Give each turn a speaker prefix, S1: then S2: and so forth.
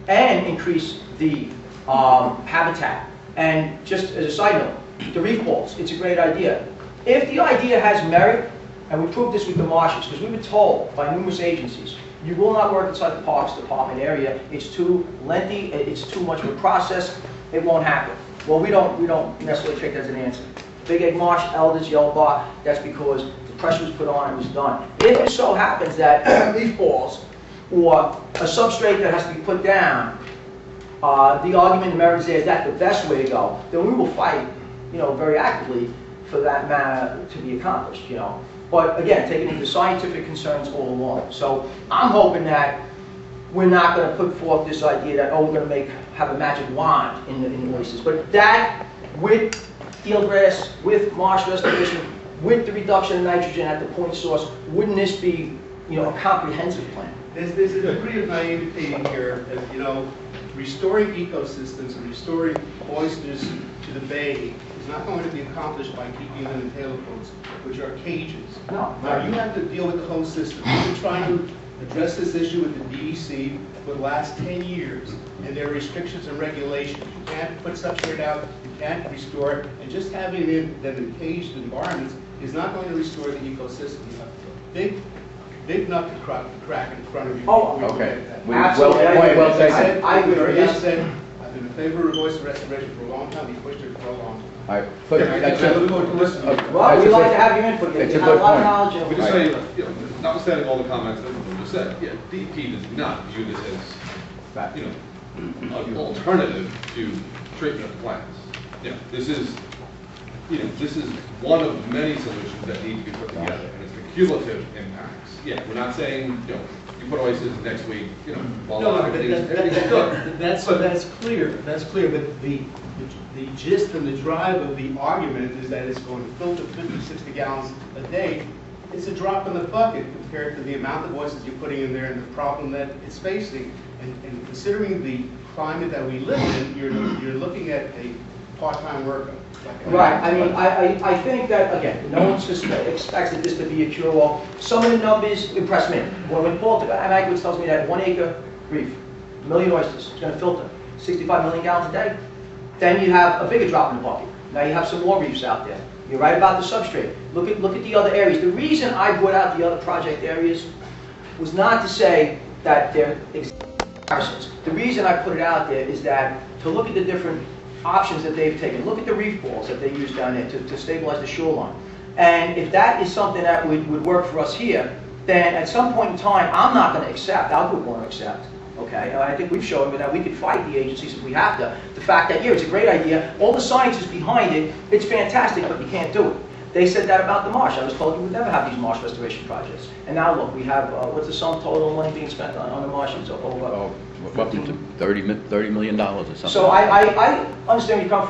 S1: and increase the habitat. And just as a side note, the reef balls, it's a great idea. If the idea has merit, and we proved this with the marshes, because we were told by numerous agencies, you will not work inside the Parks Department area. It's too lengthy. It's too much of a process. It won't happen. Well, we don't necessarily take that as an answer. Big Egg Marsh, Elders, Yellow Bar, that's because the pressure was put on and it was done. If it so happens that leaf balls or a substrate that has to be put down, the argument in merit is there, is that the best way to go, then we will fight, very actively for that matter to be accomplished, But again, taking into scientific concerns all along. So I'm hoping that we're not going to put forth this idea that, oh, we're going to have a magic wand in the oysters. But that, with eelgrass, with marsh restoration, with the reduction of nitrogen at the point source, wouldn't this be, a comprehensive plan?
S2: There's a degree of naivety here that, restoring ecosystems and restoring oysters to the bay is not going to be accomplished by keeping them in tailor boats, which are cages.
S1: No.
S2: Now, you have to deal with the whole system. We've been trying to address this issue with the DEC for the last 10 years, and there are restrictions and regulations. You can't put substrate out, you can't restore it, and just having them in caged environments is not going to restore the ecosystem. You have a big nut to crack in front of you.
S1: Oh,
S3: okay.
S1: Absolutely.
S2: I agree. I've been in favor of oyster restoration for a long time. We pushed it for a long time.
S3: All right. But
S1: Well, we'd like to have your input. You have a lot of knowledge.
S4: We just say, notwithstanding all the comments that were just said, DEP does not view this as, an alternative to treatment of plants. This is one of many solutions that need to be put together, and it's the cumulative impacts. We're not saying, you put oysters next week, everything's good.
S2: That's clear. That's clear. But the gist and the drive of the argument is that it's going to filter 50, 60 gallons a day. It's a drop in the bucket compared to the amount of oysters you're putting in there and the problem that it's facing. And considering the climate that we live in, you're looking at a part-time worker.
S1: Right. I mean, I think that, again, no one expects that this to be a cure-all. Some of the numbers impress me. When Paul Mankiewicz tells me that 1 acre reef, 1 million oysters, is going to filter 65 million gallons a day, then you have a bigger drop in the bucket. Now you have some more reefs out there. You're right about the substrate. Look at the other areas. The reason I brought out the other project areas was not to say that they're comparisons. The reason I put it out there is that to look at the different options that they've taken. Look at the reef balls that they use down there to stabilize the shoreline. And if that is something that would work for us here, then at some point in time, I'm not going to accept, our group won't accept, okay? And I think we've shown that we could fight the agencies if we have to. The fact that, it's a great idea, all the science is behind it, it's fantastic, but you can't do it. They said that about the marsh. I was told you would never have these marsh restoration projects. And now look, we have, what's the sum total money being spent on the marshes?
S3: Up to $30 million or something.
S1: So I understand where you come from.